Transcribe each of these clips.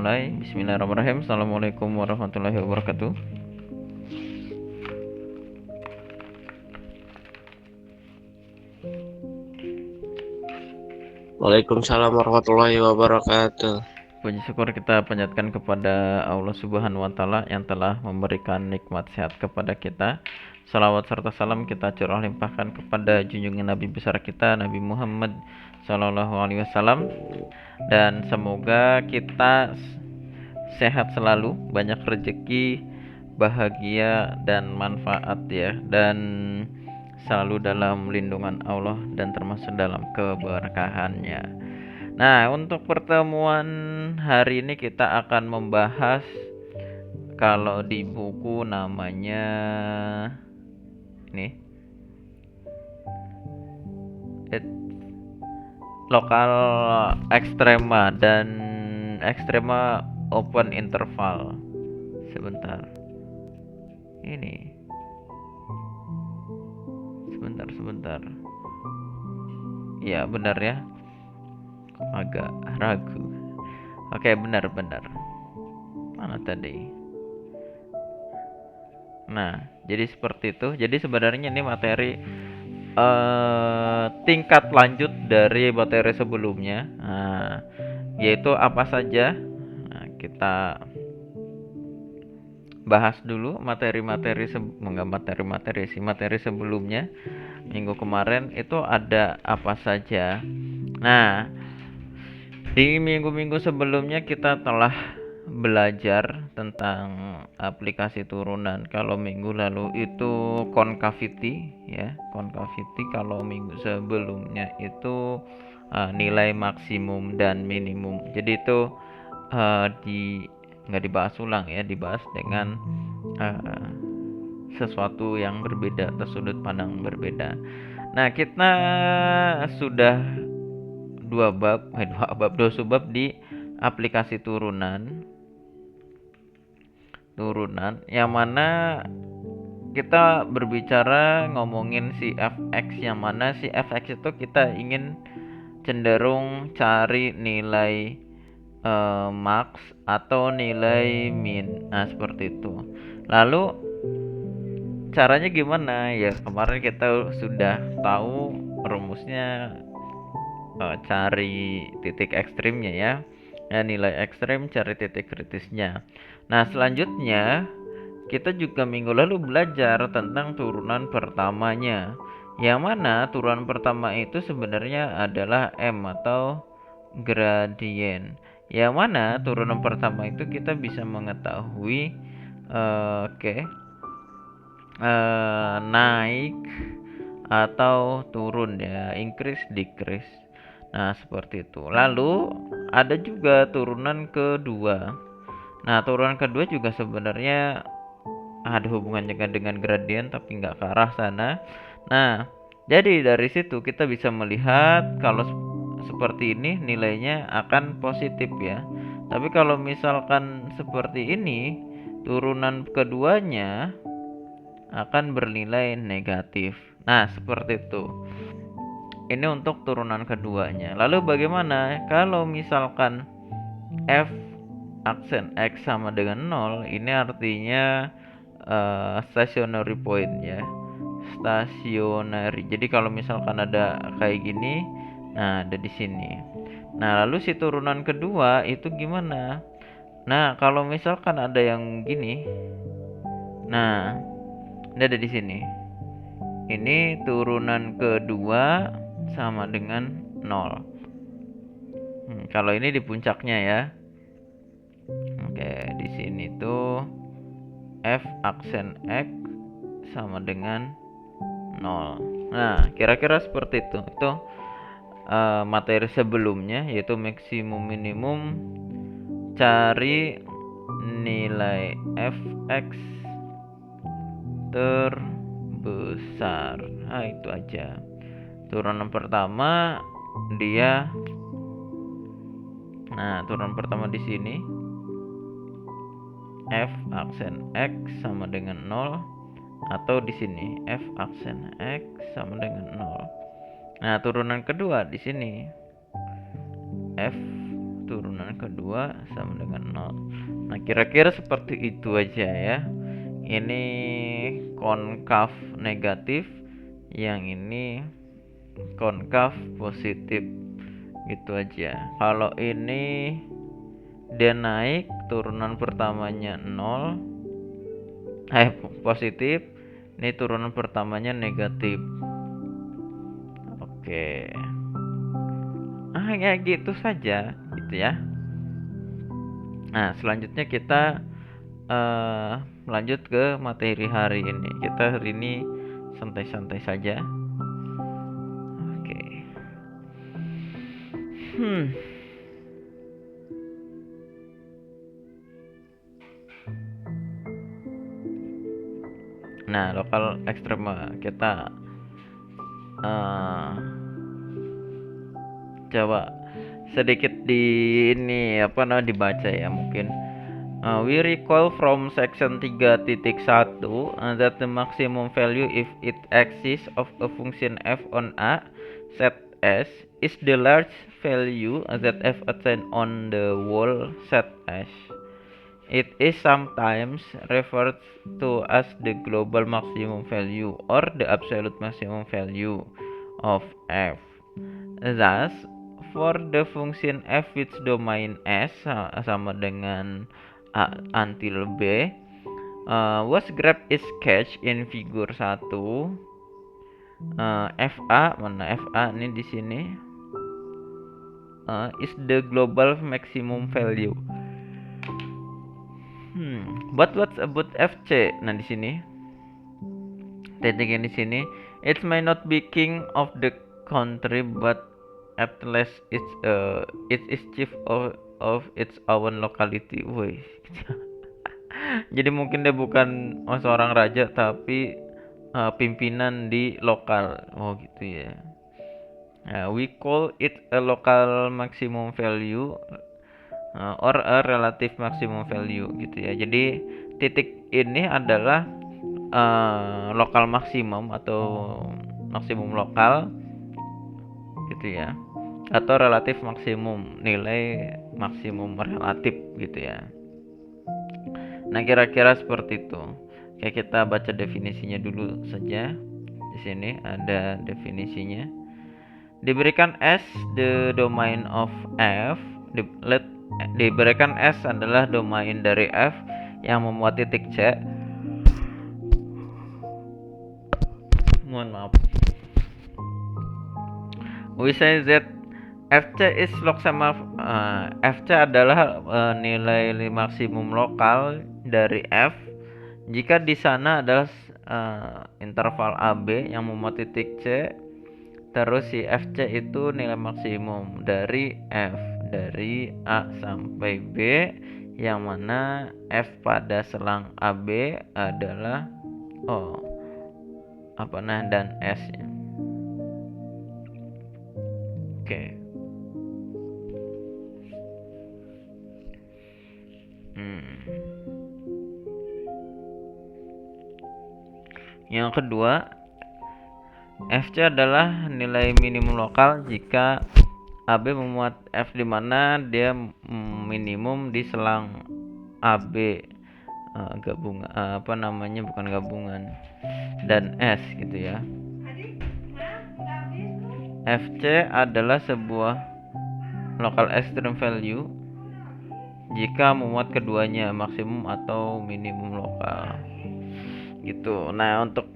mulai. Bismillahirrahmanirrahim. Assalamualaikum warahmatullahi wabarakatuh. Waalaikumsalam warahmatullahi wabarakatuh. Puji syukur kita panjatkan kepada Allah Subhanahu wa Ta'ala yang telah memberikan nikmat sehat kepada kita. Salawat serta salam kita curah limpahkan kepada junjungan Nabi besar kita, Nabi Muhammad Sallallahu Alaihi Wasallam. Dan semoga kita sehat selalu, banyak rezeki, bahagia dan manfaat ya, dan selalu dalam lindungan Allah dan termasuk dalam keberkahannya. Nah, untuk pertemuan hari ini kita akan membahas, kalau di buku namanya ini lokal ekstrema dan ekstrema open interval. Sebentar. Ini. Sebentar. Ya, benar ya. Agak ragu. Oke, benar. Mana tadi? Nah, jadi seperti itu. Jadi sebenarnya ini materi tingkat lanjut dari materi sebelumnya. Nah, yaitu apa saja? Nah, kita bahas dulu materi sebelumnya. Minggu kemarin itu ada apa saja. Nah, di minggu-minggu sebelumnya kita telah belajar tentang aplikasi turunan. Kalau minggu lalu itu concavity ya, concavity. Kalau minggu sebelumnya itu nilai maksimum dan minimum. Jadi itu nggak dibahas ulang ya, dibahas dengan sesuatu yang berbeda atau sudut pandang berbeda. Nah, kita sudah dua subbab di aplikasi turunan yang mana kita berbicara ngomongin si fx, yang mana si fx itu kita ingin cenderung cari nilai max atau nilai min. Nah, seperti itu. Lalu caranya gimana? Ya, kemarin kita sudah tahu rumusnya, cari titik ekstrimnya ya. Nilai ekstrim cari titik kritisnya. Nah, selanjutnya kita juga minggu lalu belajar tentang turunan pertamanya, yang mana turunan pertama itu sebenarnya adalah M atau gradien. Yang mana turunan pertama itu kita bisa mengetahui naik atau turun ya, increase decrease. Nah, seperti itu. Lalu ada juga turunan kedua. Nah, turunan kedua juga sebenarnya ada hubungannya dengan gradien tapi nggak ke arah sana. Nah, jadi dari situ kita bisa melihat kalau seperti ini nilainya akan positif ya. Tapi kalau misalkan seperti ini, turunan keduanya akan bernilai negatif. Nah, seperti itu. Ini untuk turunan keduanya. Lalu bagaimana kalau misalkan f aksen x sama dengan 0? Ini artinya stationary point ya. Stationary. Jadi kalau misalkan ada kayak gini, nah ada di sini. Nah, lalu si turunan kedua itu gimana? Nah, kalau misalkan ada yang gini, nah ini ada di sini. Ini turunan kedua sama dengan 0. Kalau ini di puncaknya ya. Oke, di sini tuh f aksen x sama dengan 0. Nah, kira-kira seperti itu. Itu materi sebelumnya, yaitu maksimum minimum cari nilai fx terbesar. Nah, itu aja. Turunan pertama dia, nah turunan pertama di sini f aksen x sama dengan 0, atau di sini f aksen x sama dengan 0. Nah, turunan kedua di sini f turunan kedua sama dengan 0. Nah, kira-kira seperti itu aja ya. Ini konkav negatif, yang ini konkav positif, gitu aja. Kalau ini dia naik, turunan pertamanya 0 positif, ini turunan pertamanya negatif. Oke, ya gitu saja gitu ya. Nah, selanjutnya kita lanjut ke materi hari ini. Kita hari ini santai-santai saja. Oke. Nah, lokal ekstrema kita coba sedikit di ini dibaca ya mungkin. We recall from section 3.1 that the maximum value if it exists of a function f on a set S is the large value that f attained on the whole set S. It is sometimes referred to as the global maximum value or the absolute maximum value of f. Thus, for the function f with domain S sama dengan A until B, whose graph is sketched in figure 1, FA, mana FA ini di sini, is the global maximum value. But what's about FC? Nah, di sini titik yang di sini, it may not be king of the country, but at least it is chief of its own locality. Woi. Jadi mungkin dia bukan seorang raja tapi pimpinan di lokal. Oh gitu ya. We call it a local maximum value or a relative maximum value gitu ya. Jadi titik ini adalah lokal maksimum atau maksimum lokal gitu ya, atau relatif maksimum, nilai maksimum relatif gitu ya. Nah, kira-kira seperti itu. Oke, kita baca definisinya dulu saja. Di sini ada definisinya. Diberikan S the domain of F, diberikan S adalah domain dari F yang memuat titik C. Mohon maaf. We say that FC is loksama. FC adalah nilai maksimum lokal dari F jika di sana adalah interval AB yang memuat titik C. Terus si FC itu nilai maksimum dari F, dari A sampai B, yang mana F pada selang AB adalah dan S ya. Oke. Yang kedua, FC adalah nilai minimum lokal jika AB memuat F di mana dia minimum di selang AB bukan gabungan dan S gitu ya. FC adalah sebuah local extreme value jika memuat keduanya, maksimum atau minimum lokal gitu. Nah, untuk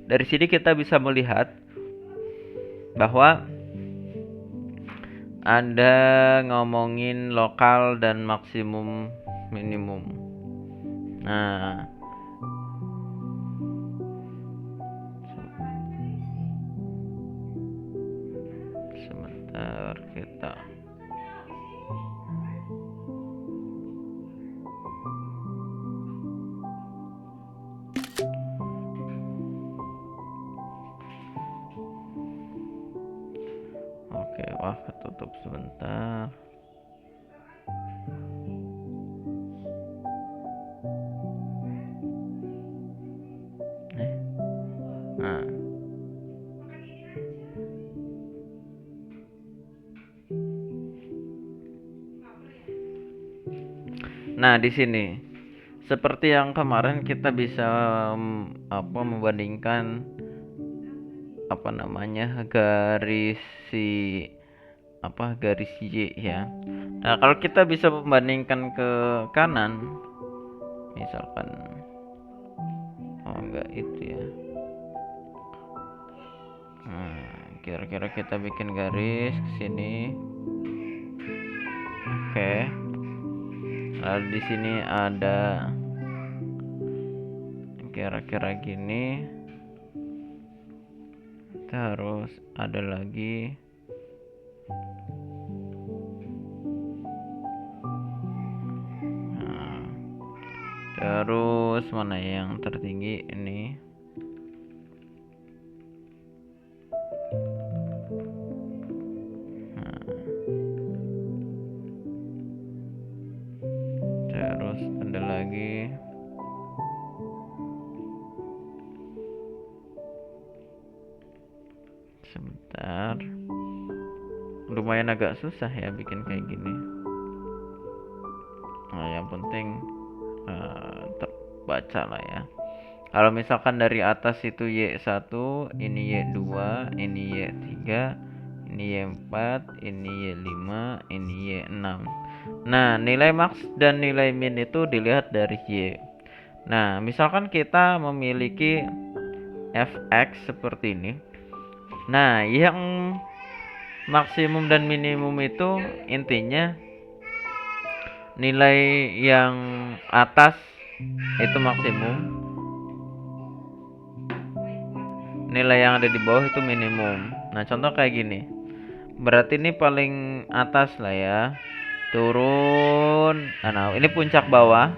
dari sini kita bisa melihat bahwa ada ngomongin lokal dan maksimum minimum. Nah, sebentar kita tutup sebentar. Nah, di sini seperti yang kemarin kita bisa membandingkan garis garis Y ya. Nah, kalau kita bisa membandingkan ke kanan, misalkan enggak itu ya. Kira-kira kita bikin garis ke sini. Oke. Lalu di sini ada kira-kira gini. Terus ada lagi terus mana yang tertinggi ini. Terus ada lagi sebentar, lumayan agak susah ya bikin kayak gini. Nah, yang penting terbaca lah ya. Kalau misalkan dari atas itu Y1, ini Y2, ini Y3, ini Y4, ini Y5, ini Y6. Nah, nilai max dan nilai min itu dilihat dari Y. Nah, misalkan kita memiliki fx seperti ini. Nah, yang maksimum dan minimum itu intinya nilai yang atas itu maksimum, nilai yang ada di bawah itu minimum. Nah, contoh kayak gini. Berarti ini paling atas lah ya. Turun. Nah, ini puncak bawah.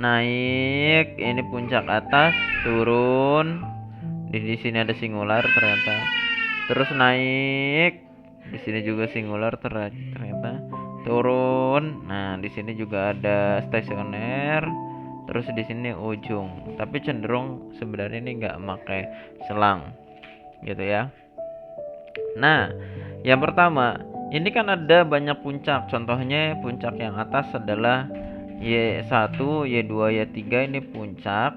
Naik, ini puncak atas, turun. Di sini ada singular ternyata. Terus naik. Di sini juga singular ternyata. Turun. Nah, di sini juga ada stasioner. Terus di sini ujung. Tapi cenderung sebenarnya ini nggak pakai selang, gitu ya. Nah, yang pertama, ini kan ada banyak puncak. Contohnya puncak yang atas adalah Y1, Y2, Y3 ini puncak.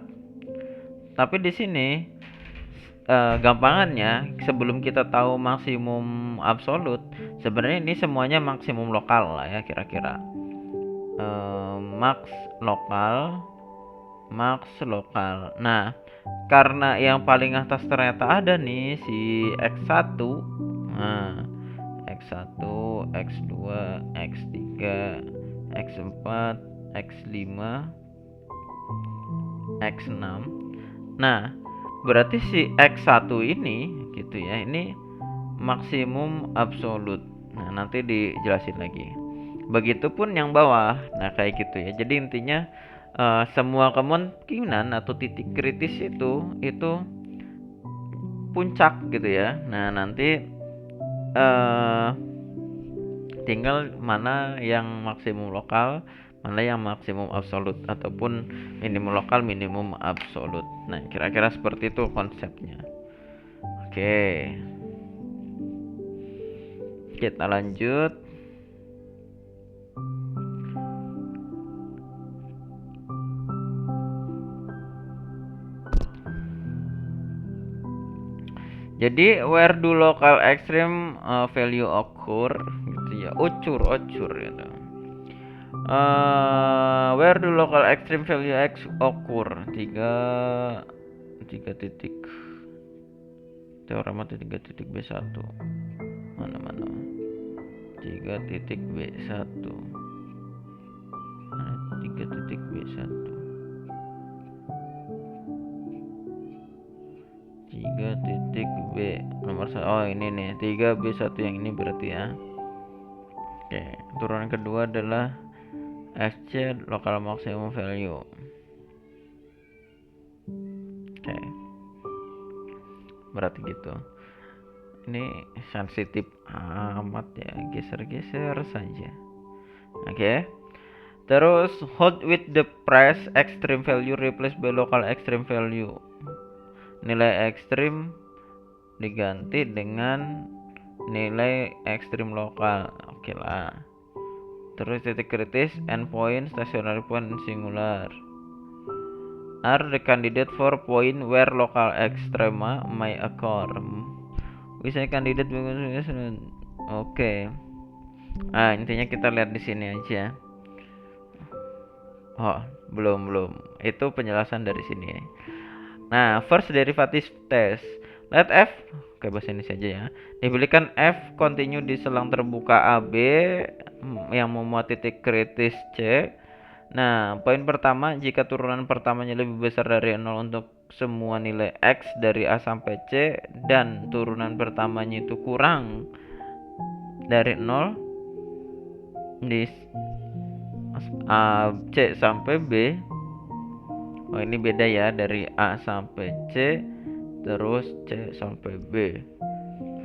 Tapi di sini gampangannya sebelum kita tahu maksimum absolut, sebenarnya ini semuanya maksimum lokal lah ya kira-kira. Max lokal. Nah, karena yang paling atas ternyata ada nih si X1. Nah, X1, X2, X3, X4, X5, X6. Nah, berarti si X1 ini gitu ya, ini maksimum absolut. Nah, nanti dijelasin lagi. Begitupun yang bawah. Nah, kayak gitu ya. Jadi intinya semua kemungkinan atau titik kritis itu puncak gitu ya. Nah, nanti tinggal mana yang maksimum lokal, mana yang maksimum absolut, ataupun minimum lokal, minimum absolut. Nah, kira-kira seperti itu konsepnya. Oke, kita lanjut. Jadi where do local extreme value occur gitu ya, ocur gitu. Where do local extreme value occur? Tiga titik teorema 3 titik B1 mana 3 titik B1 mana 3 titik B1 3 titik B nomor 1. Oh, ini nih 3B1 yang ini berarti ya. Oke, turunan kedua adalah SC local maximum value. Oke, berarti gitu. Ini sensitif amat ya, geser-geser saja. Oke. Terus hold with the press extreme value replace by local extreme value. Nilai ekstrim diganti dengan nilai ekstrim lokal. Oke lah. terus titik kritis, endpoint, stationary point, and singular are the candidate for point where local extrema may occur. Bisa kandidat oke. Intinya kita lihat di sini aja. Oh, belum. Itu penjelasan dari sini ya. Nah, first derivative test. Let f, oke bahasa Indonesia aja ya. Diberikan f continue di selang terbuka AB yang memuat titik kritis C. Nah, poin pertama, jika turunan pertamanya lebih besar dari 0 untuk semua nilai X dari A sampai C dan turunan pertamanya itu kurang dari 0 di A, C sampai B. Oh, ini beda ya, dari A sampai C terus C sampai B.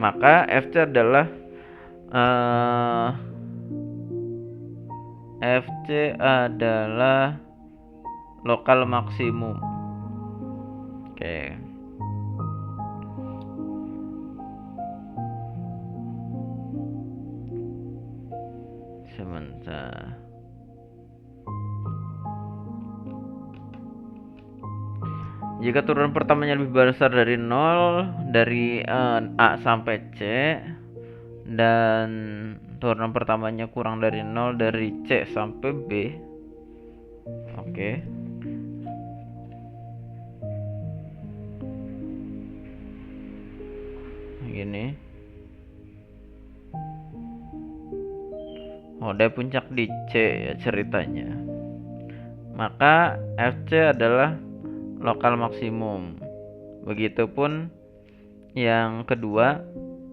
Maka FC adalah FC adalah lokal maksimum. Oke. Sebentar. Jika turunan pertamanya lebih besar dari 0 dari A sampai C dan turunan pertamanya kurang dari 0 dari C sampai B. Oke. Gini. Oh, ada puncak di C ya ceritanya. Maka FC adalah lokal maksimum. Begitupun yang kedua,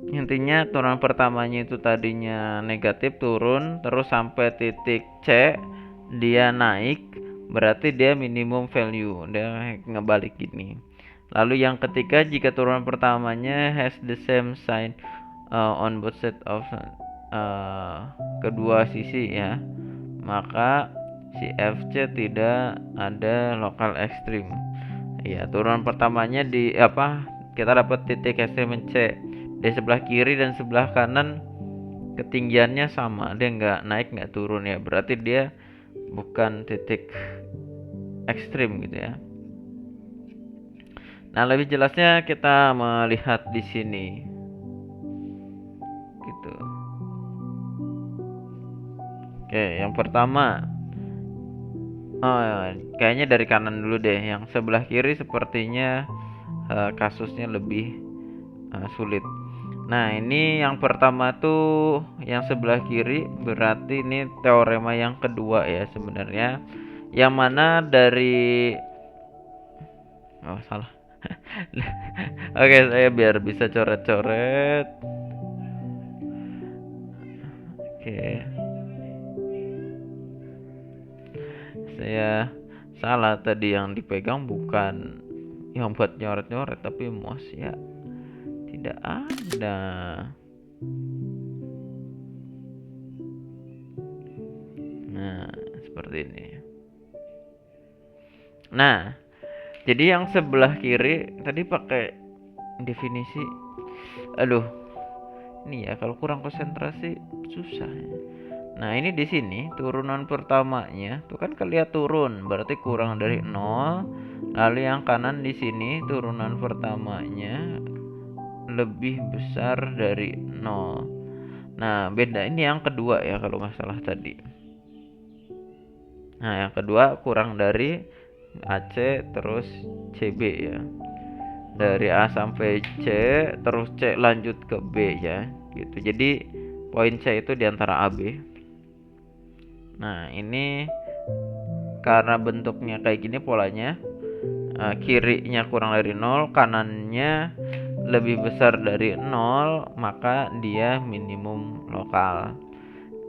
intinya turunan pertamanya itu tadinya negatif turun terus sampai titik C dia naik, berarti dia minimum value, dia ngebalik gini. Lalu yang ketiga, jika turunan pertamanya has the same sign on both sides of kedua sisi ya, maka si FC tidak ada lokal ekstrim. Ya, turunan pertamanya di kita dapat titik ekstrim C di sebelah kiri dan sebelah kanan ketinggiannya sama, dia nggak naik nggak turun ya, berarti dia bukan titik ekstrim gitu ya. Nah, lebih jelasnya kita melihat di sini gitu. Oke, yang pertama kayaknya dari kanan dulu deh. Yang sebelah kiri sepertinya kasusnya lebih sulit. Nah, ini yang pertama tuh yang sebelah kiri, berarti ini teorema yang kedua ya sebenarnya. Yang mana dari salah. Oke, saya biar bisa coret-coret. Oke. Saya salah, tadi yang dipegang bukan yang buat nyoret-nyoret tapi mouse ya tidak ada. Nah, seperti ini. Nah, jadi yang sebelah kiri tadi pakai definisi, aduh ini ya kalau kurang konsentrasi susah ya. Nah, ini di sini turunan pertamanya tuh kan kelihatan turun, berarti kurang dari 0. Lalu yang kanan di sini turunan pertamanya lebih besar dari 0. Nah, beda ini yang kedua ya kalau nggak salah tadi. Nah, yang kedua kurang dari AC terus CB ya. Dari A sampai C terus C lanjut ke B ya gitu. Jadi poin C itu di antara AB. Nah, ini karena bentuknya kayak gini polanya, kirinya kurang dari 0, kanannya lebih besar dari 0, maka dia minimum lokal.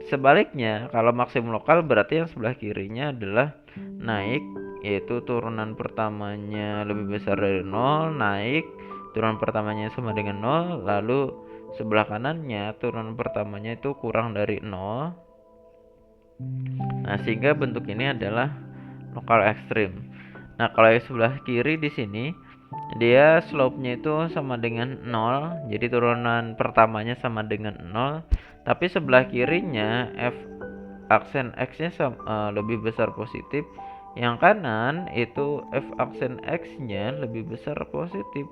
Sebaliknya, kalau maksimum lokal berarti yang sebelah kirinya adalah naik, yaitu turunan pertamanya lebih besar dari 0, naik, turunan pertamanya sama dengan 0, lalu sebelah kanannya turunan pertamanya itu kurang dari 0. Nah, sehingga bentuk ini adalah lokal ekstrim. Nah, kalau yang sebelah kiri di sini dia slope-nya itu sama dengan 0, jadi turunan pertamanya sama dengan 0, tapi sebelah kirinya aksen X-nya lebih besar positif, yang kanan itu F aksen X-nya lebih besar positif.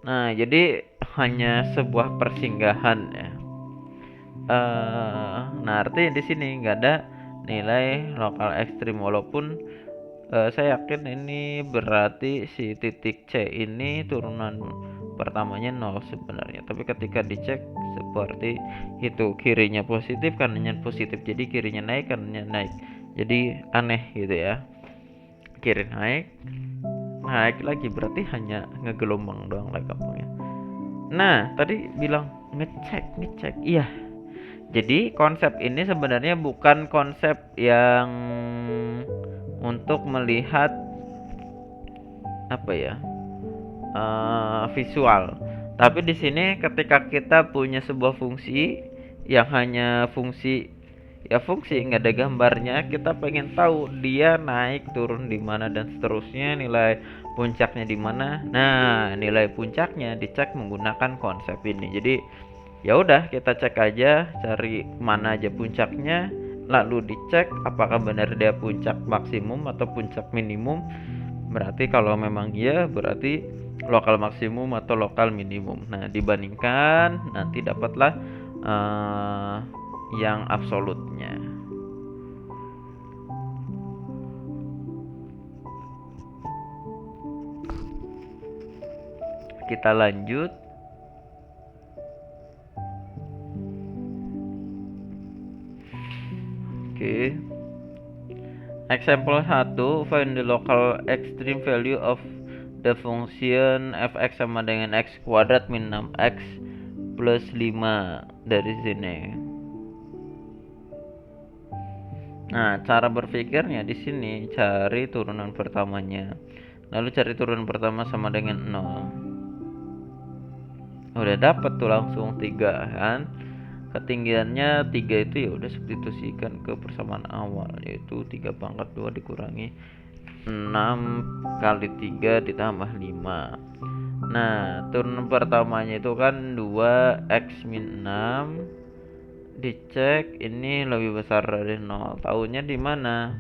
Nah, jadi hanya sebuah persinggahan ya. Nah, artinya di sini nggak ada nilai lokal ekstrim, walaupun saya yakin ini berarti si titik C ini turunan pertamanya 0 sebenarnya, tapi ketika dicek seperti itu, kirinya positif kanannya positif, jadi kirinya naik kanannya naik, jadi aneh gitu ya. Kiri naik lagi, berarti hanya ngegelombang doang lah gampangnya. Nah, tadi bilang ngecek iya. Jadi konsep ini sebenarnya bukan konsep yang untuk melihat apa ya, visual. Tapi di sini ketika kita punya sebuah fungsi yang hanya fungsi, ya fungsi nggak ada gambarnya, kita pengen tahu dia naik turun di mana dan seterusnya, nilai puncaknya di mana. Nah, nilai puncaknya dicek menggunakan konsep ini. Jadi ya udah, kita cek aja, cari mana aja puncaknya, lalu dicek apakah benar dia puncak maksimum atau puncak minimum. Berarti kalau memang iya, berarti lokal maksimum atau lokal minimum. Nah, dibandingkan nanti dapatlah yang absolutnya. Kita lanjut. Oke. Example 1, find the local extreme value of the function fx sama dengan x kuadrat min 6x plus 5 dari sini. Nah, cara berpikirnya di sini cari turunan pertamanya. Lalu cari turunan pertama sama dengan 0. Udah dapat tuh langsung 3 kan. Ketinggiannya 3 itu ya udah substitusikan ke persamaan awal, yaitu 3 pangkat 2 dikurangi 6 kali 3 ditambah 5. Nah, turunan pertamanya itu kan 2x min 6. Dicek ini lebih besar dari 0. Tahunya di mana?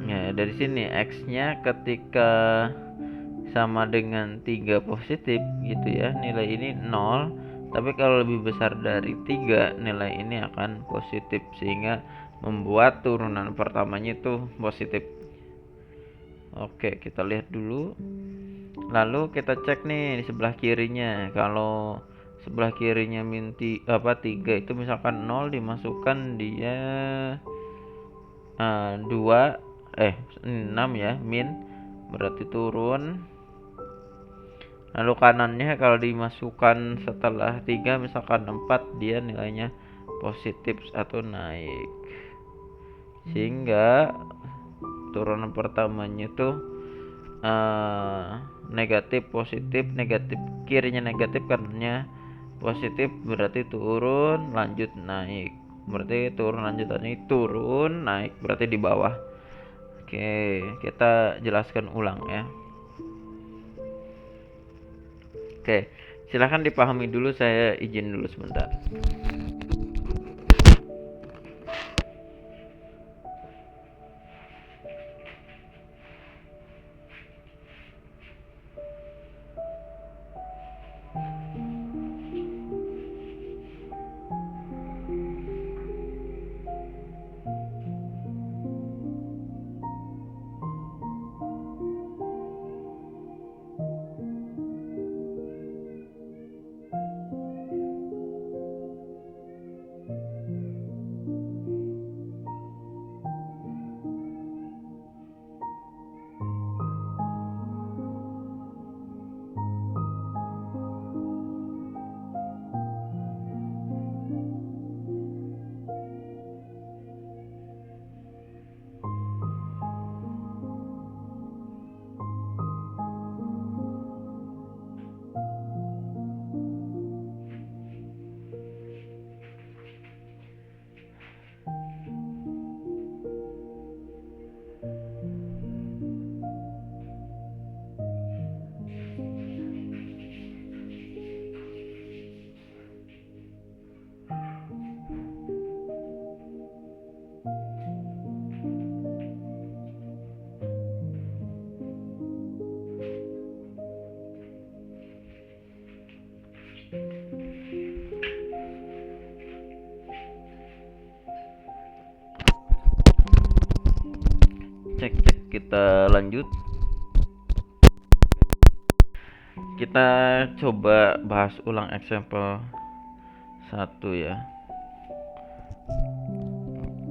Ya, dari sini x-nya ketika sama dengan 3 positif gitu ya, nilai ini 0, tapi kalau lebih besar dari 3 nilai ini akan positif, sehingga membuat turunan pertamanya itu positif. Oke, kita lihat dulu. Lalu kita cek nih di sebelah kirinya. Kalau sebelah kirinya 3 itu misalkan 0 dimasukkan, dia 6 ya, min, berarti turun. Lalu kanannya kalau dimasukkan setelah 3 misalkan 4, dia nilainya positif atau naik. Sehingga turunan pertamanya itu negatif positif negatif, kirinya negatif kanannya positif, berarti turun lanjut naik, berarti turun lanjut naik, turun naik berarti di bawah. Oke, kita jelaskan ulang ya. Oke, silahkan dipahami dulu, saya izin dulu sebentar. cek kita lanjut. Kita coba bahas ulang example 1 ya.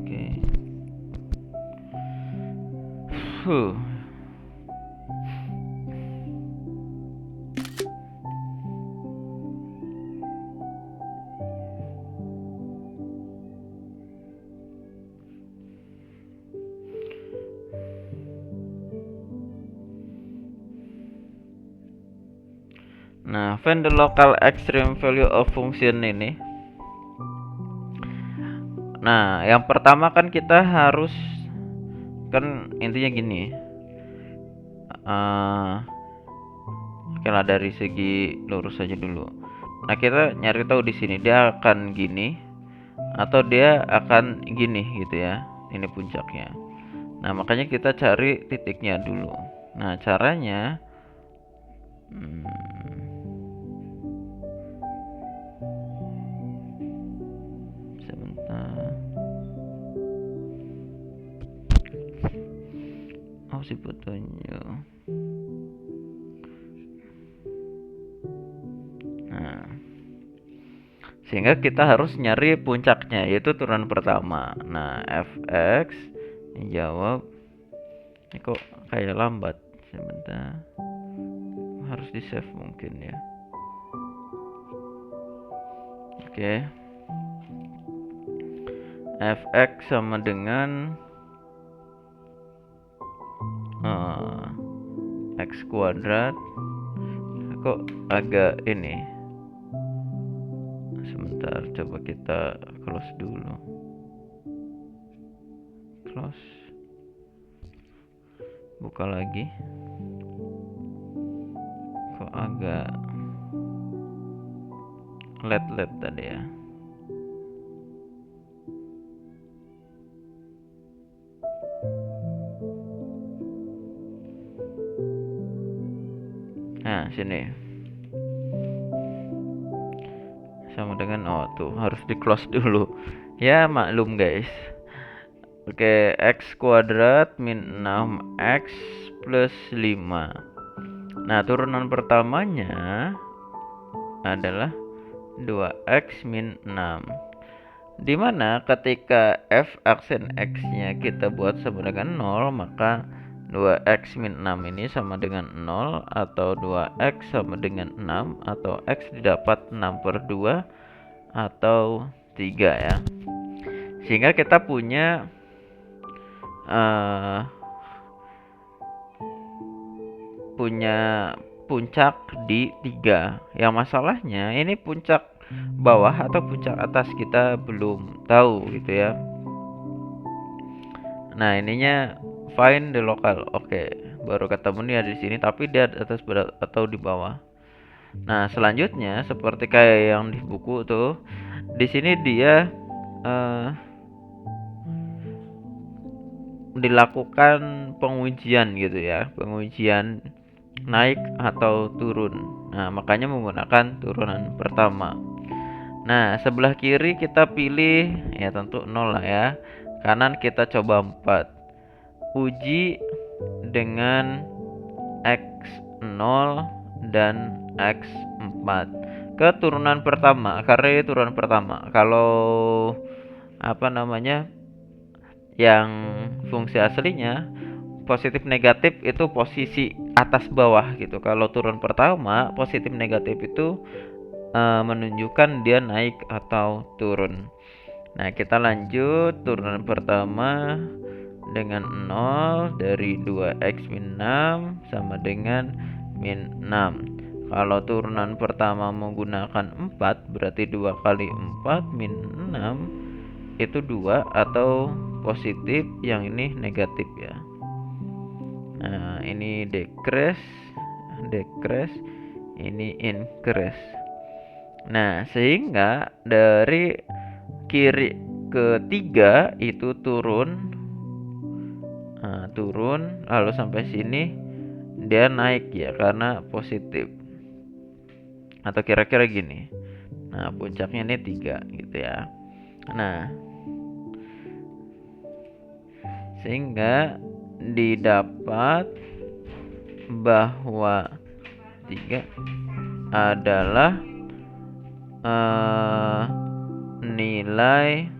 Oke. Nah, find the local extreme value of function ini. Nah, yang pertama kan kita harus, kan intinya gini. Oke lah, dari segi lurus saja dulu. Nah, kita nyari tahu di sini dia akan gini atau dia akan gini gitu ya. Ini puncaknya. Nah, makanya kita cari titiknya dulu. Nah, caranya sebentar. Si fotonya. Nah, sehingga kita harus nyari puncaknya, yaitu turunan pertama. Nah, fx jawab. Ini kok kayak lambat. Sebentar, harus di save mungkin ya. Oke. Fx sama dengan x kuadrat. Kok agak ini. Sebentar, coba kita close dulu. Close. Buka lagi. Kok agak LED tadi ya. Nah, sini. Sama dengan tuh harus di close dulu. Ya, maklum guys. Oke, x kuadrat min 6x plus 5. Nah, turunan pertamanya adalah 2x min 6. Dimana ketika f aksen x-nya kita buat sama dengan 0, maka 2x min 6 ini sama dengan 0, atau 2x sama dengan 6, atau x didapat 6/2, atau 3 ya. Sehingga kita punya puncak di 3. Yang masalahnya ini puncak bawah atau puncak atas kita belum tahu gitu ya. Nah, ininya find the local. Oke, baru ketemu nih di sini, tapi dia di atas atau di bawah. Nah, selanjutnya seperti kayak yang di buku tuh, di sini dia dilakukan pengujian gitu ya, pengujian naik atau turun. Nah, makanya menggunakan turunan pertama. Nah, sebelah kiri kita pilih ya tentu 0 lah ya. Kanan kita coba 4. Uji dengan x0 dan x4 ke turunan pertama, karena turunan pertama. Kalau yang fungsi aslinya positif negatif itu posisi atas bawah gitu. Kalau turun pertama, positif negatif itu menunjukkan dia naik atau turun. Nah, kita lanjut. Turunan pertama dengan 0 dari 2x min 6 sama dengan min 6. Kalau turunan pertama menggunakan 4, berarti 2 kali 4 min 6 itu 2, atau positif, yang ini negatif ya. Nah, ini decrease, ini increase. Nah, sehingga dari kiri ke 3 itu turun. Nah, turun lalu sampai sini dia naik ya karena positif. Atau kira-kira gini. Nah, puncaknya ini 3 gitu ya. Nah, sehingga didapat bahwa 3 adalah nilai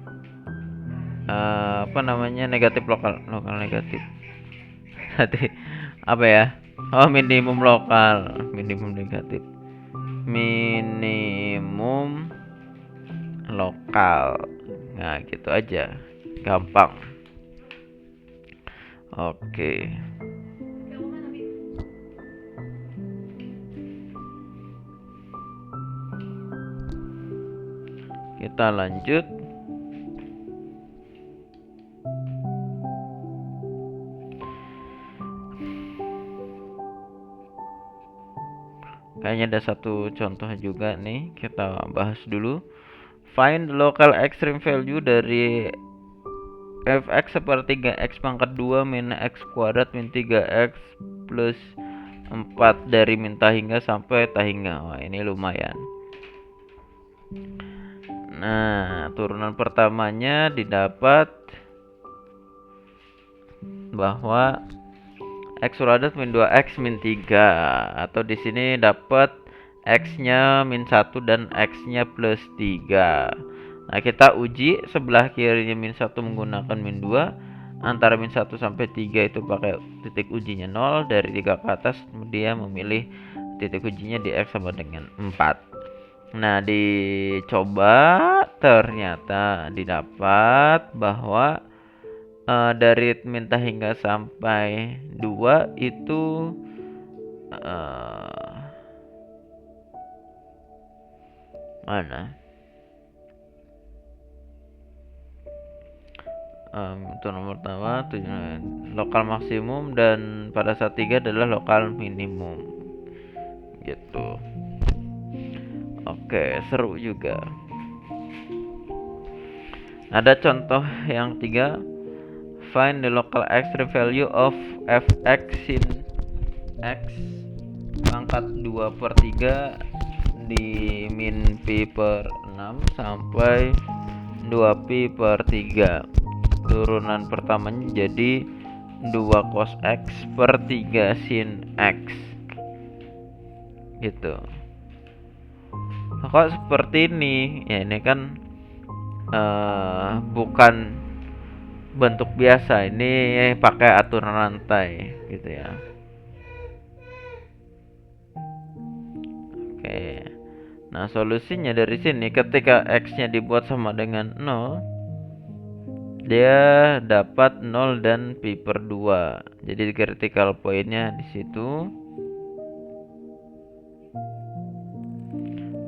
negatif lokal negatif. Berarti apa ya? Oh, minimum lokal, minimum negatif, minimum lokal. Nah, gitu aja, gampang. Oke. Kita lanjut. Kayaknya ada satu contoh juga nih, kita bahas dulu. Find the local extreme value dari fx sepertiga x pangkat 2 min x kuadrat min 3x plus 4 dari min ta hingga sampai ta hingga. Wah, ini lumayan. Nah, turunan pertamanya didapat bahwa x kuadrat min 2x min 3, atau di sini dapat x-nya min 1 dan x-nya plus 3. Nah, kita uji sebelah kirinya min 1 menggunakan min 2. Antara min 1 sampai 3 itu pakai titik ujinya 0. Dari 3 ke atas dia memilih titik ujinya di x sama dengan 4. Nah, dicoba ternyata didapat bahwa dari min ta hingga sampai 2 itu mana? Itu nomor pertama lokal maksimum, dan pada saat 3 adalah lokal minimum gitu. Oke, seru juga. Ada contoh yang 3. Find the local extreme value of fx sin x pangkat 2/3 di min pi per 6 sampai 2pi per 3. Turunan pertamanya jadi 2 cos x per 3 sin x gitu. Kok seperti ini ya? Ini kan bukan bentuk biasa, ini pakai aturan rantai gitu ya. Oke. Nah, solusinya dari sini ketika x-nya dibuat sama dengan 0, dia dapat 0 dan pi per 2. Jadi critical point-nya di situ.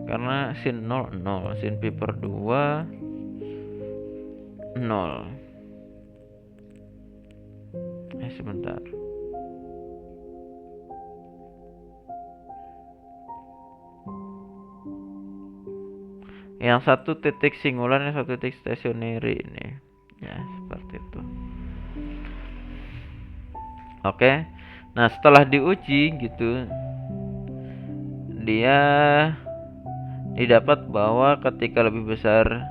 Karena sin 0 0, sin pi per 2 0. Sebentar. Yang satu titik singular, yang satu titik stationary ini. Ya, seperti itu. Oke. Nah, setelah diuji gitu, dia didapat bahwa ketika lebih besar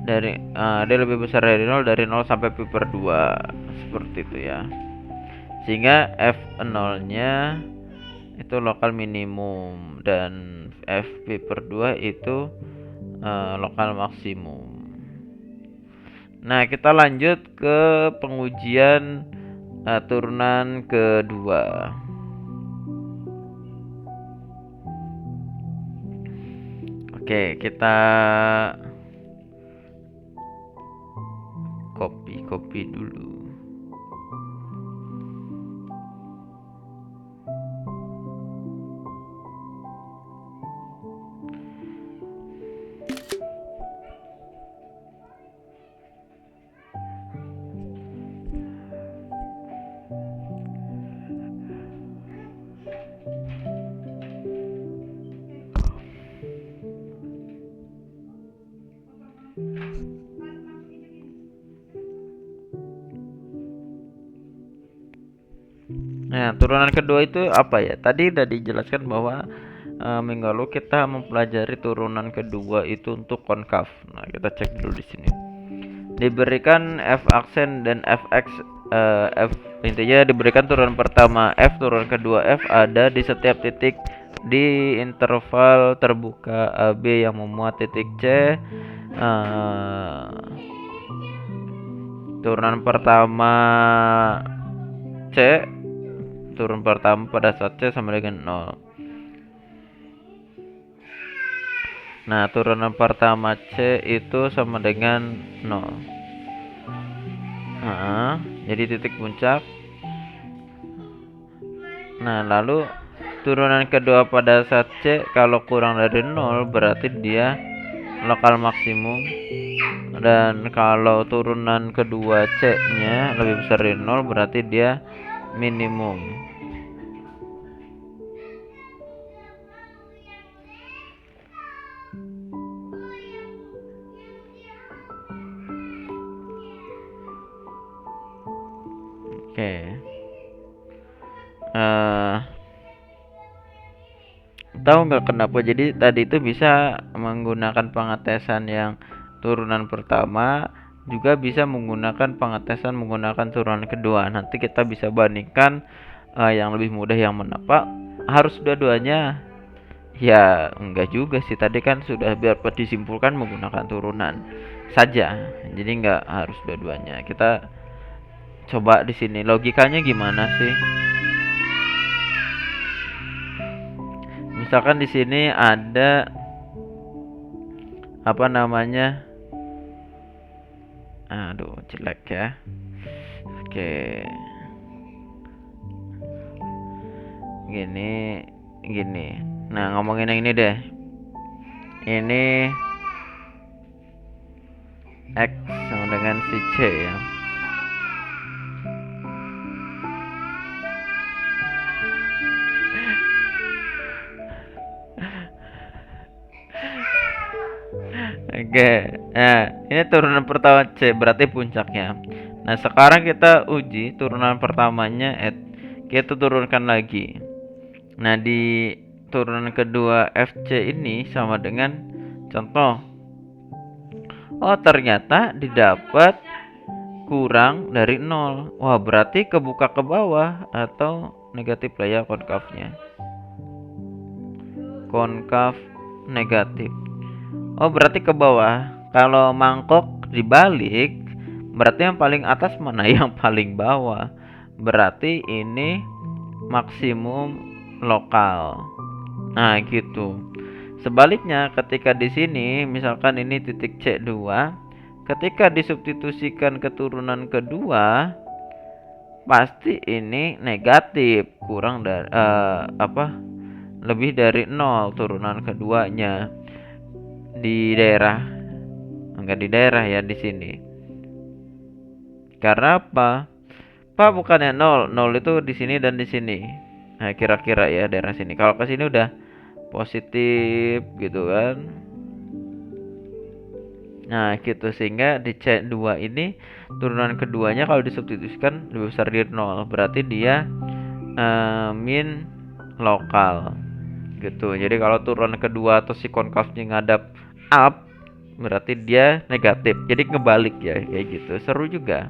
dari dia lebih besar dari 0 sampai pi per 2 seperti itu ya. Sehingga f0 nya itu lokal minimum dan f pi per 2 itu lokal maksimum. Nah, kita lanjut ke pengujian turunan kedua. Oke, kita copy dulu. Nah, turunan kedua itu apa ya? Tadi udah dijelaskan bahwa minggu lalu kita mempelajari turunan kedua itu untuk konkav. Nah, kita cek dulu di sini. Diberikan f aksen dan fx F, intinya diberikan turunan pertama F, turunan kedua F ada di setiap titik di interval terbuka AB yang memuat titik C. Turunan pertama C, turun pertama pada saat C sama dengan 0. Nah, turunan pertama C itu sama dengan 0. Jadi titik puncak. Nah, lalu turunan kedua pada saat C kalau kurang dari 0 berarti dia lokal maksimum, dan kalau turunan kedua C-nya lebih besar dari 0 berarti dia minimum. Oke. Tahu nggak kenapa jadi tadi itu bisa menggunakan pengetesan yang turunan pertama, juga bisa menggunakan pengetesan menggunakan turunan kedua. Nanti kita bisa bandingkan yang lebih mudah yang mana, Pak? Harus dua-duanya? Ya enggak juga sih, tadi kan sudah dapat disimpulkan menggunakan turunan saja, jadi enggak harus dua-duanya. Kita coba di sini logikanya gimana sih? Misalkan di sini ada apa namanya? Aduh, jelek ya. Oke. Gini. Nah, ngomongin yang ini deh. Ini X sama dengan si C ya. Oke, nah ini turunan pertama C berarti puncaknya. Nah sekarang kita uji turunan pertamanya, kita turunkan lagi. Nah di turunan kedua FC ini sama dengan contoh, oh ternyata didapat kurang dari 0. Wah berarti kebuka ke bawah atau negatif lah ya konkavnya. Konkav negatif. Oh berarti ke bawah. Kalau mangkok dibalik berarti yang paling atas mana yang paling bawah. Berarti ini maksimum lokal. Nah gitu. Sebaliknya ketika di sini misalkan ini titik C2, ketika disubstitusikan ke turunan kedua pasti ini negatif, kurang dari lebih dari 0 turunan keduanya. Di daerah enggak di daerah ya di sini. Karena apa? Pak bukannya 0 itu di sini dan di sini. Nah, kira-kira ya daerah sini. Kalau ke sini udah positif gitu kan. Nah, gitu sehingga di C2 ini turunan keduanya kalau disubstitusikan lebih besar dari 0, berarti dia min lokal. Gitu. Jadi kalau turunan kedua atau si konkavnya ngadap up berarti dia negatif. Jadi ngebalik ya kayak gitu. Seru juga.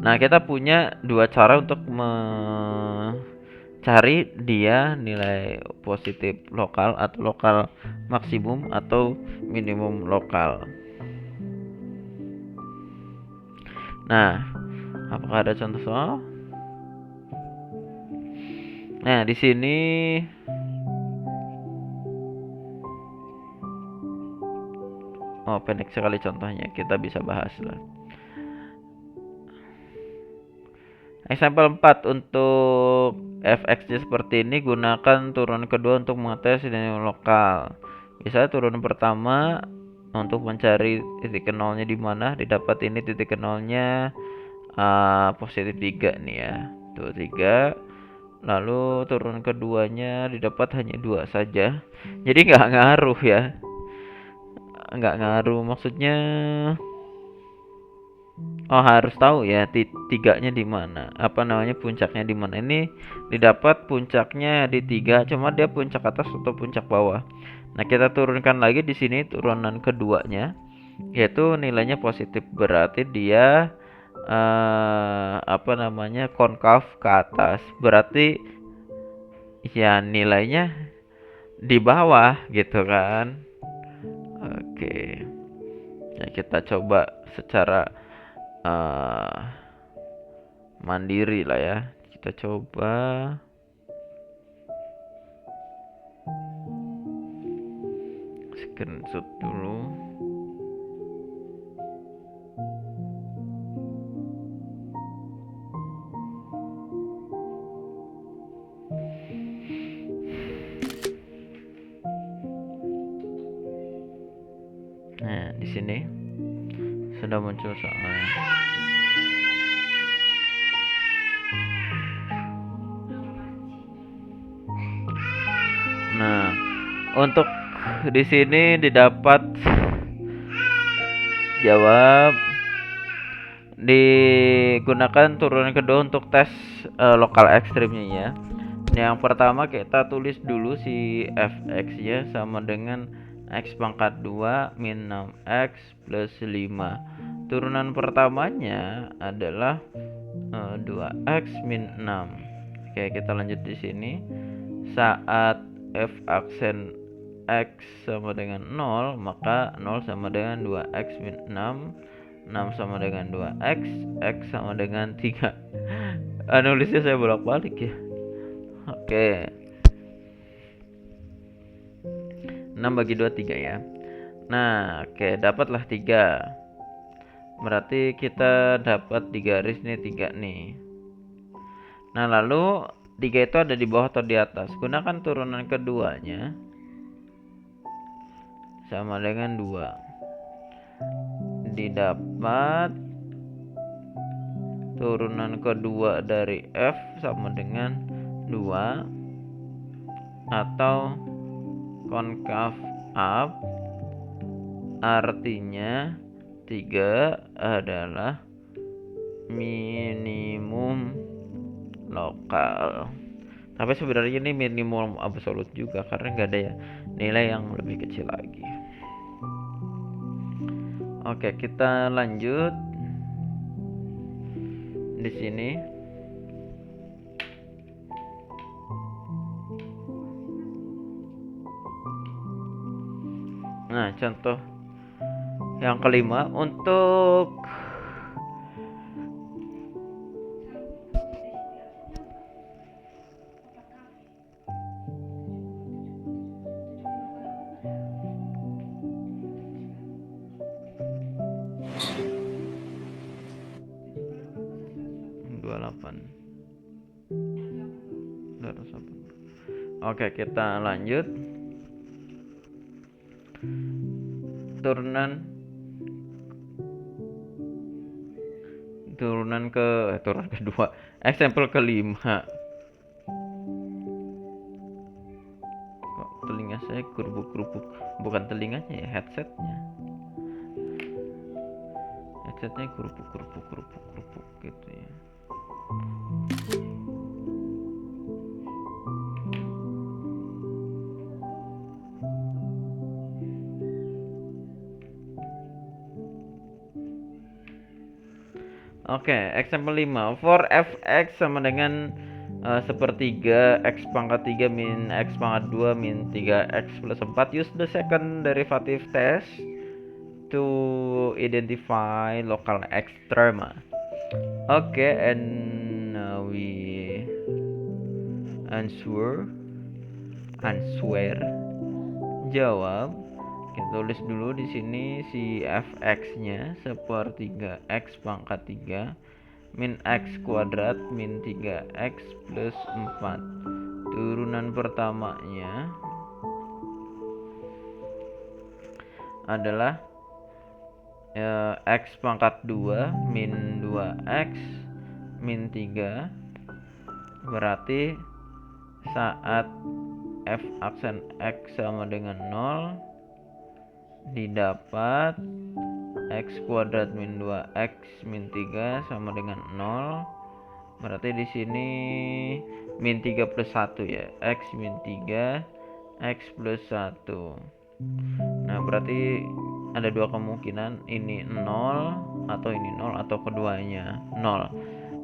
Nah, kita punya dua cara untuk mencari dia nilai positif lokal atau lokal maksimum atau minimum lokal. Nah, apakah ada contoh soal? Nah, di sini pendek sekali contohnya, kita bisa bahas lah. Example 4 untuk fx-nya seperti ini, gunakan turunan kedua untuk mengetes nilai lokal. Bisa turunan pertama untuk mencari titik nolnya di mana, didapat ini titik nolnya positif 3 nih ya. Tuh 3. Lalu turunan keduanya didapat hanya 2 saja. Jadi nggak ngaruh ya. Nggak ngaruh maksudnya. Oh harus tahu ya tiganya di mana, apa namanya puncaknya di mana. Ini didapat puncaknya di 3, cuma dia puncak atas atau puncak bawah. Nah kita turunkan lagi di sini turunan keduanya, yaitu nilainya positif, berarti dia apa namanya, konkav ke atas, berarti ya nilainya di bawah gitu kan. Oke, ya kita coba secara eh, mandiri lah ya. Kita coba screenshot dulu. Nah, di sini sudah muncul soalnya. Nah, untuk di sini didapat jawab, digunakan turunan kedua untuk tes lokal ekstrimnya ya. Yang pertama kita tulis dulu si fx ya, sama dengan x pangkat 2 min 6x plus 5. Turunan pertamanya adalah 2x min 6. Oke, kita lanjut di sini. Saat f aksen x sama dengan 0, maka 0 sama dengan 2x min 6, 6 sama dengan 2x, x sama dengan 3. Nulisnya saya bolak-balik ya. Oke. 6 bagi 2 3 ya. Nah, oke, dapatlah 3. Berarti kita dapat di garis nih 3 nih. Nah, lalu 3 itu ada di bawah atau di atas? Gunakan turunan keduanya sama dengan 2. Didapat turunan kedua dari f sama dengan 2 atau konkav up, artinya 3 adalah minimum lokal. Tapi sebenarnya ini minimum absolut juga, karena nggak ada ya nilai yang lebih kecil lagi. Oke, kita lanjut di sini. Nah, contoh yang kelima untuk Oke, kita lanjut. Turunan kedua, example kelima. Kok telinga saya kerupuk-kerupuk? Bukan telinganya ya, headsetnya kerupuk gitu ya. Oke, example 5. For fx sama dengan sepertiga x pangkat 3 min x pangkat 2 min 3x plus 4. Use the second derivative test to identify local extrema. Oke, and we answer jawab. Kita tulis dulu di sini si fx-nya sepertiga x pangkat 3 min x kuadrat min 3x plus 4. Turunan pertamanya adalah x pangkat 2 min 2x min 3. Berarti saat f aksen x sama dengan 0, didapat x kuadrat min 2x min 3 sama dengan 0. Berarti di sini min 3 plus 1 ya, x min 3 x plus 1. Nah, berarti ada dua kemungkinan, ini 0 atau ini 0 atau keduanya 0.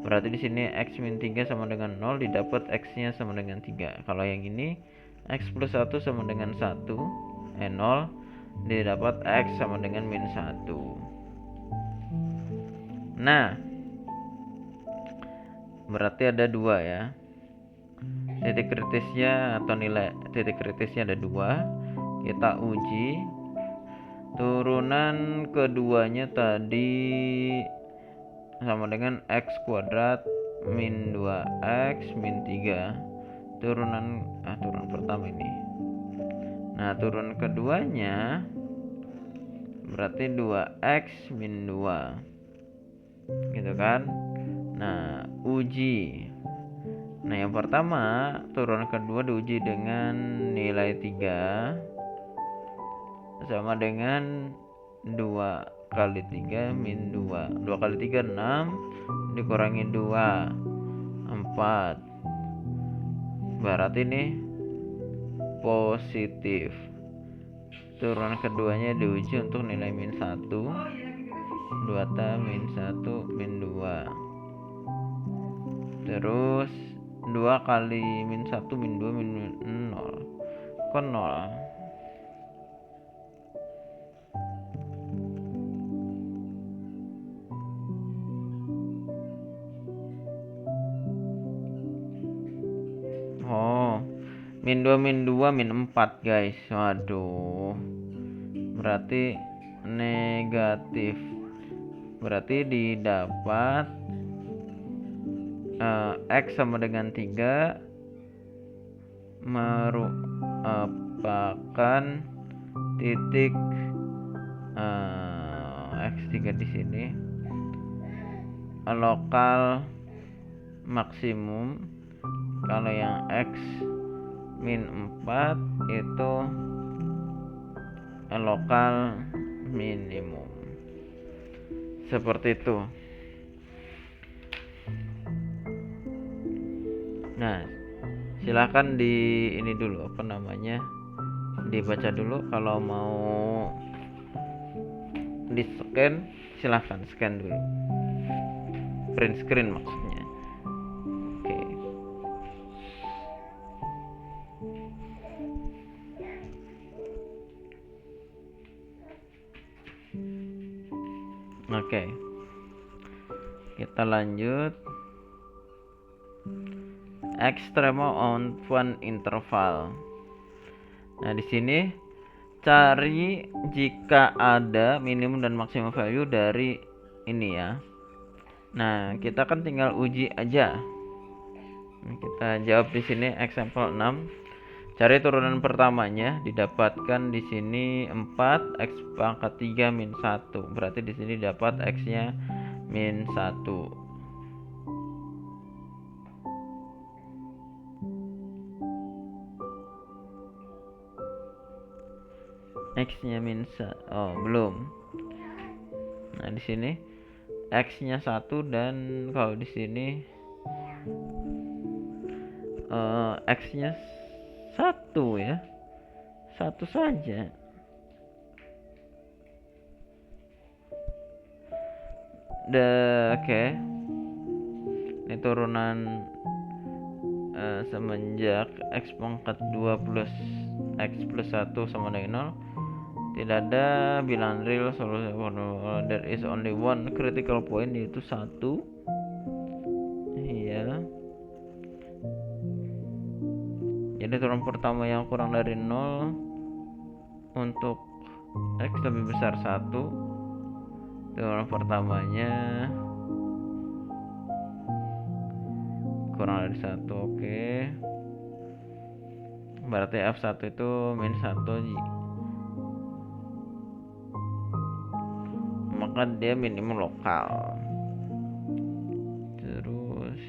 Berarti di sini x min 3 sama dengan 0, didapat x-nya sama dengan 3. Kalau yang ini x plus 1 sama dengan 1, 0, didapat x sama dengan min 1. Nah, berarti ada dua ya. Titik kritisnya atau nilai titik kritisnya ada dua. Kita uji. Turunan keduanya tadi sama dengan x kuadrat min 2x min 3. Turunan pertama ini. Nah, turun keduanya berarti 2x min 2. Gitu kan? Nah, uji. Nah, yang pertama, turunan kedua diuji dengan nilai 3 sama dengan 2 kali 3 min 2. 2 kali 3 6, dikurangi 2 4. Berarti ini positif. Turunan keduanya diuji untuk nilai min 1. 2 min 1 min 2. Terus 2 kali min 1 min 2 min 0. Kok 0? Oh, min 2 min 2 min 4 guys. Waduh, berarti negatif. Berarti didapat x sama dengan 3 merupakan titik x3 di sini lokal maksimum. Kalau yang x min 4 itu lokal minimum. Seperti itu. Nah, silahkan ini dulu dibaca dulu. Kalau mau di scan, silahkan scan dulu, print screen maksudnya. Oke, kita lanjut. Extrema on one interval. Nah, di sini cari jika ada minimum dan maksimum value dari ini ya. Nah, kita kan tinggal uji aja. Kita jawab di sini example 6. Cari turunan pertamanya, didapatkan di sini 4 x pangkat 3 min 1. Berarti di sini dapat x-nya min 1. X-nya min 1. Oh, belum. Nah, di sini X-nya 1 dan kalau di sini X-nya 1 ya. 1 saja. Oke. Ini turunan semenjak X pangkat 2 plus X plus 1 sama dengan 0. Tidak ada bilangan real solution. There is only one critical point, yaitu 1. Iya. Jadi turunan pertama yang kurang dari 0 untuk X lebih besar 1. Turunan pertamanya kurang dari 1. Oke. Berarti F1 itu min 1. Maka dia minimum lokal. Terus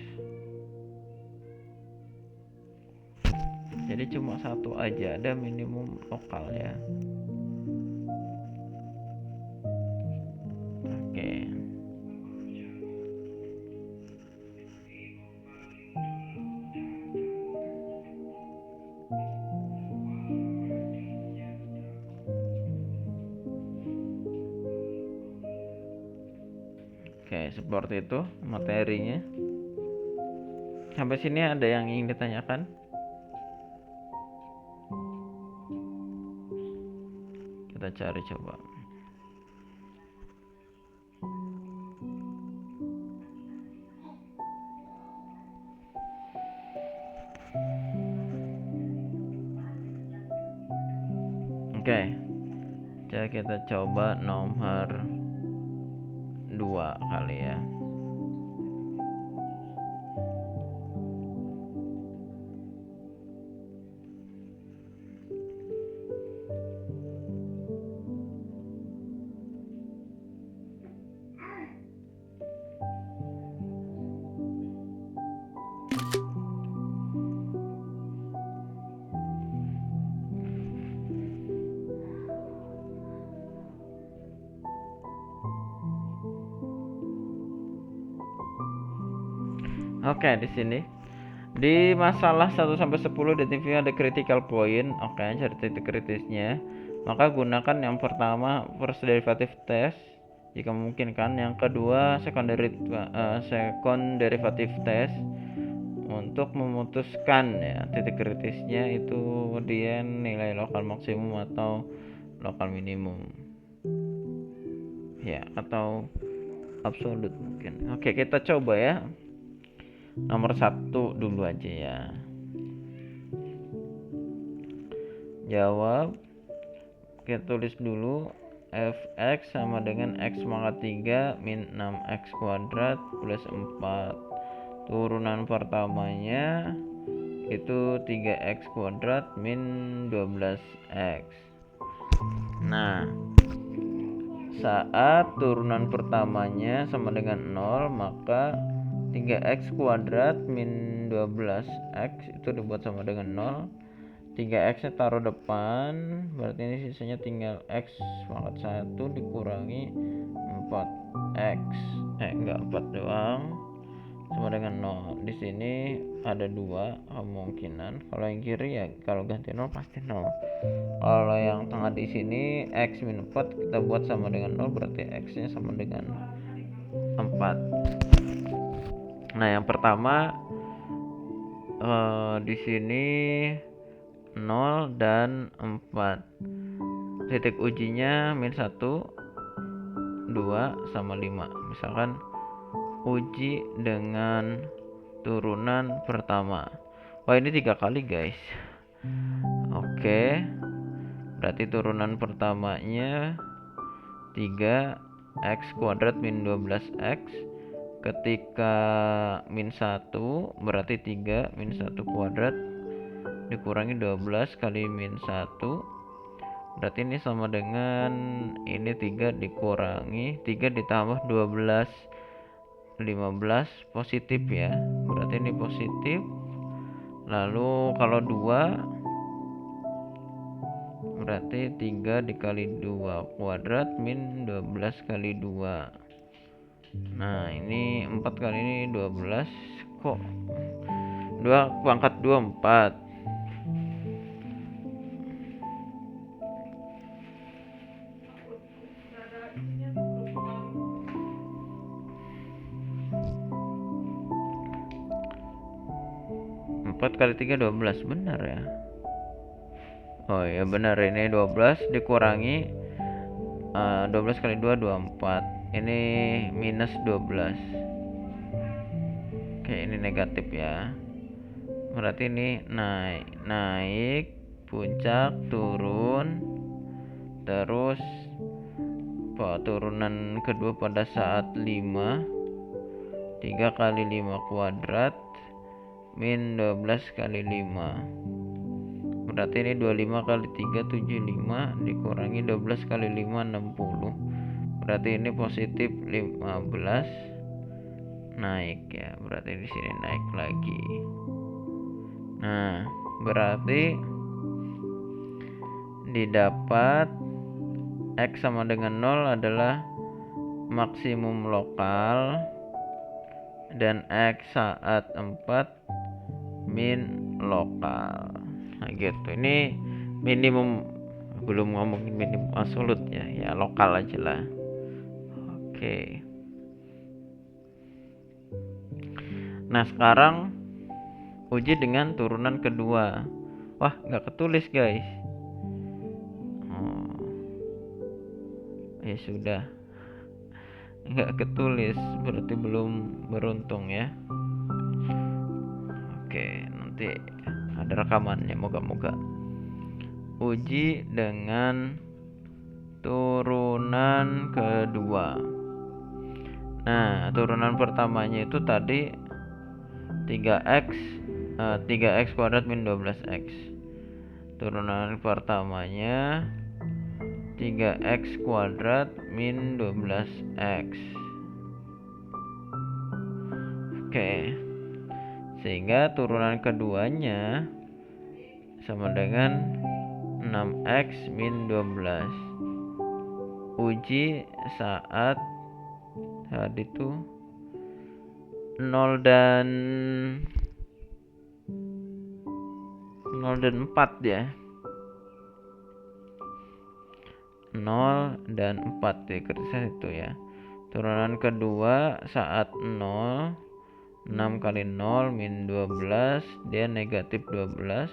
jadi cuma 1 aja ada minimum lokal ya. Oke. Oke, seperti itu materinya. Sampai sini ada yang ingin ditanyakan? Kita cari coba. Oke. Jadi kita coba nomor 2 kali ya. Oke, di sini di masalah 1 sampai 10 di TV ada critical point. Oke, cari titik kritisnya. Maka gunakan yang pertama first derivative test jika memungkinkan. Yang kedua second derivative test untuk memutuskan ya titik kritisnya itu dia nilai lokal maksimum atau lokal minimum. Ya, atau absolut mungkin. Oke, kita coba ya. Nomor 1 dulu aja ya. Jawab. Kita tulis dulu fx sama dengan x pangkat 3 min 6x kuadrat plus 4. Turunan pertamanya itu 3x kuadrat min 12x. Nah, saat turunan pertamanya sama dengan 0, maka 3x kuadrat min 12x itu dibuat sama dengan 0. 3x nya taruh depan, berarti ini sisanya tinggal x pangkat 1 dikurangi 4x. Enggak, 4 doang sama dengan 0. Di sini ada 2 kemungkinan. Kalau yang kiri ya kalau ganti 0 pasti 0. Kalau yang tengah di sini x min 4 kita buat sama dengan 0, berarti x nya sama dengan 4. Nah, yang pertama di sini 0 dan 4. Titik ujinya min 1, 2 sama 5. Misalkan uji dengan turunan pertama. Wah, ini 3 kali guys. Oke, berarti turunan pertamanya 3x kuadrat min 12x. Ketika min 1 berarti 3 min 1 kuadrat dikurangi 12 kali min 1, berarti ini sama dengan ini 3 dikurangi 3 ditambah 12, 15 positif ya, berarti ini positif. Lalu kalau 2 berarti 3 dikali 2 kuadrat min 12 kali 2. Nah, ini 4 kali ini 12. Kok 2 pangkat 2 4. 4 kali 3 12, benar ya? Oh ya benar, ini 12 dikurangi 12 kali 2 24. Ini minus 12. Oke, ini negatif ya. Berarti ini naik puncak turun, terus turunan kedua pada saat 5, 3 kali 5 kuadrat min 12 kali 5. Berarti ini 25 kali 3 75 dikurangi 12 kali 5 60. Berarti ini positif 15 naik ya. Berarti di sini naik lagi. Nah, berarti didapat x sama dengan 0 adalah maksimum lokal dan x saat 4 min lokal. Nah gitu. Ini minimum, belum ngomongin minimum absolut ya, ya lokal aja lah. Oke. Nah, sekarang uji dengan turunan kedua. Wah, nggak ketulis guys. Oh, ya sudah, nggak ketulis, berarti belum beruntung ya. Oke, nanti ada rekamannya, moga-moga. Uji dengan turunan kedua. Nah, turunan pertamanya itu tadi 3x kuadrat min 12x. Turunan pertamanya 3x kuadrat min 12x. Oke. Sehingga turunan keduanya sama dengan 6x min 12. Uji saat tadi itu 0 dan 4 ya. 0 dan 4 di kertas itu ya. Turunan kedua saat 0, 6 kali 0 min 12, dia negatif 12.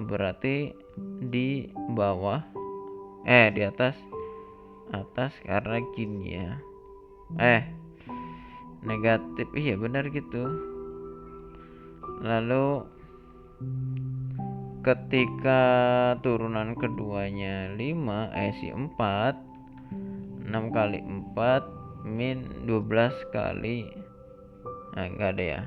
Berarti di bawah di atas karena gini ya. Negatif, iya benar gitu. Lalu ketika turunan keduanya 5 4, 6 kali 4 min 12 kali enggak ada ya,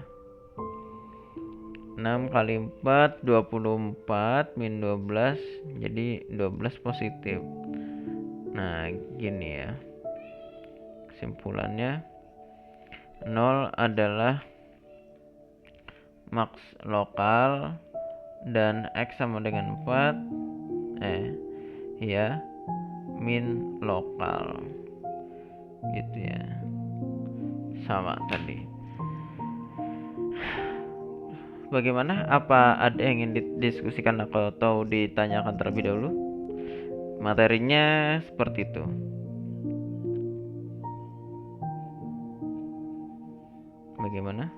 6 kali 4 24 min 12, jadi 12 positif. Nah gini ya, kesimpulannya 0 adalah maks lokal dan X sama dengan 4 ya min lokal gitu ya, sama tadi. Bagaimana? Apa ada yang ingin didiskusikan atau ditanyakan terlebih dahulu? Materinya seperti itu. Bagaimana?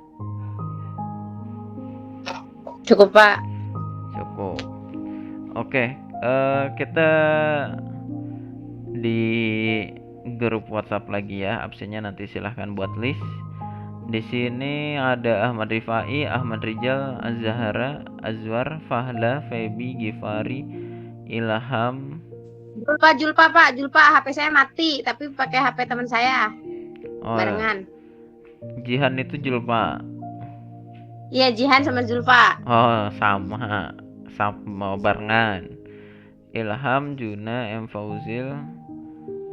Cukup, Pak. Cukup. Oke, kita di grup WhatsApp lagi ya. Absennya nanti silahkan buat list. Di sini ada Ahmad Rifai, Ahmad Rijal, Az-Zahra, Azwar, Fahla, Febi, Gifari, Ilham. Julpa, Pak. Julpa, HP saya mati, tapi pakai HP teman saya. Barengan. Jihan itu Julpa. Iya, Jihan sama Julpa. Oh, sama barengan. Ilham, Juna, M Fauzil,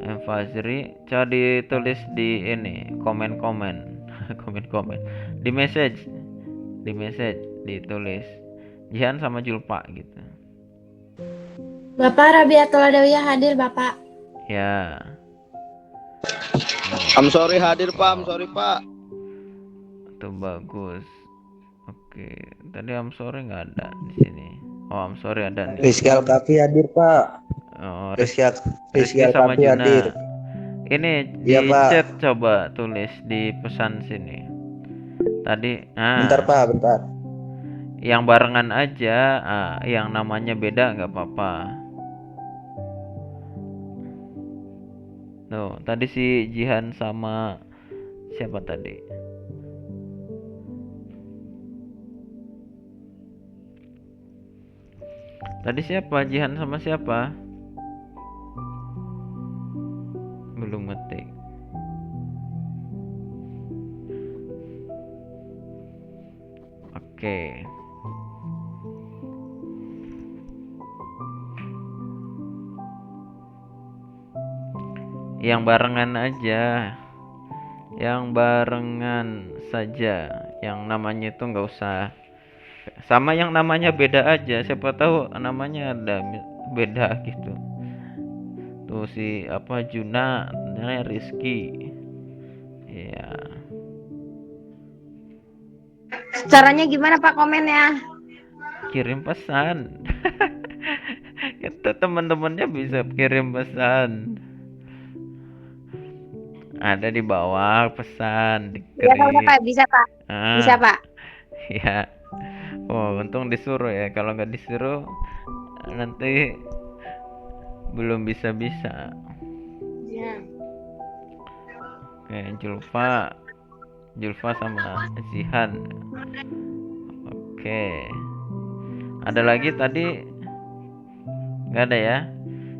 M Fazri. Coba ditulis di ini komen-komen. Komen di message ditulis Jihan sama Julpa gitu. Bapak Rabiatul Adawiyah hadir, Bapak. Ya. I'm sorry hadir, Pak. I'm sorry, Pak. Itu bagus. Oke, tadi I'm sorry nggak ada di sini. Oh, I'm sorry ada nih. Rizky Alkafi hadir, Pak. Oh, Rizky sama Alkafi Juna hadir. ini di Iya, Pak. chat, coba tulis di pesan sini tadi. Bentar, Pak, bentar. Yang barengan aja, yang namanya beda nggak apa-apa. Tuh, tadi si Jihan sama siapa tadi? Tadi siapa? Jihan sama siapa? Belum ngetik. Oke. Yang barengan aja. Yang barengan saja. Yang namanya itu nggak usah. Sama yang namanya beda aja. Siapa tahu namanya ada beda gitu. Tuh si apa Juna, namanya Rizky. Iya. Caranya gimana, Pak, komennya? Kirim pesan. Kita teman-temannya bisa kirim pesan. Ada di bawah pesan Iya Pak, dikrik. Pak, bisa Pak, bisa Ah, Pak. ya. Oh, untung disuruh ya. Kalau nggak disuruh nanti belum bisa-bisa. Iya. Oke, Julfa sama Zihan. Oke. Ada lagi tadi nggak ada ya?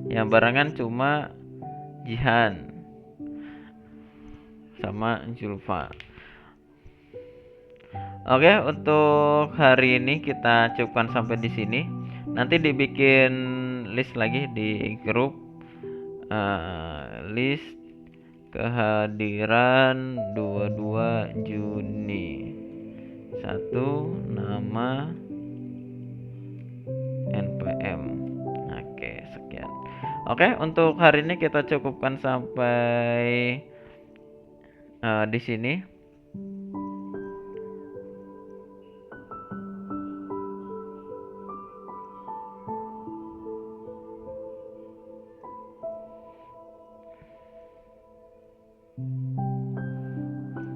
Yang barengan cuma Jihan sama Julfa. Oke, untuk hari ini kita cukupkan sampai di sini. Nanti dibikin list lagi di grup, list kehadiran 22 Juni. 1 nama NPM. Oke, sekian. Oke, untuk hari ini kita cukupkan sampai di sini.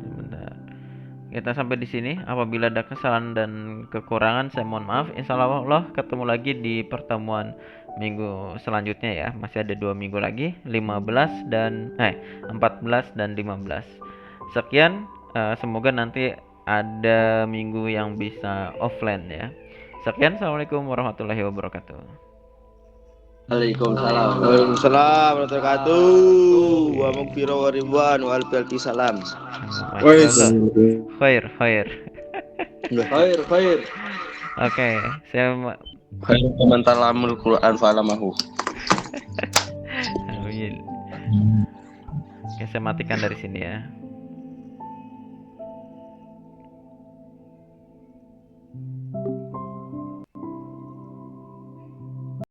Sebentar. Kita sampai di sini. Apabila ada kesalahan dan kekurangan, saya mohon maaf. Insya Allah ketemu lagi di pertemuan minggu selanjutnya ya. Masih ada 2 minggu lagi, 14 dan 15. Sekian, semoga nanti ada minggu yang bisa offline ya. Sekian, assalamualaikum warahmatullahi wabarakatuh. Waalaikumsalam. Waalaikumsalam warahmatullahi wabarakatuh. Wa maghfirah wa ridwan wa alfi salam. Masya Allah. Khair. Khair. Oke, saya Khair man talamul Quran fa'alamahu. Amin. Oke, saya matikan dari sini ya.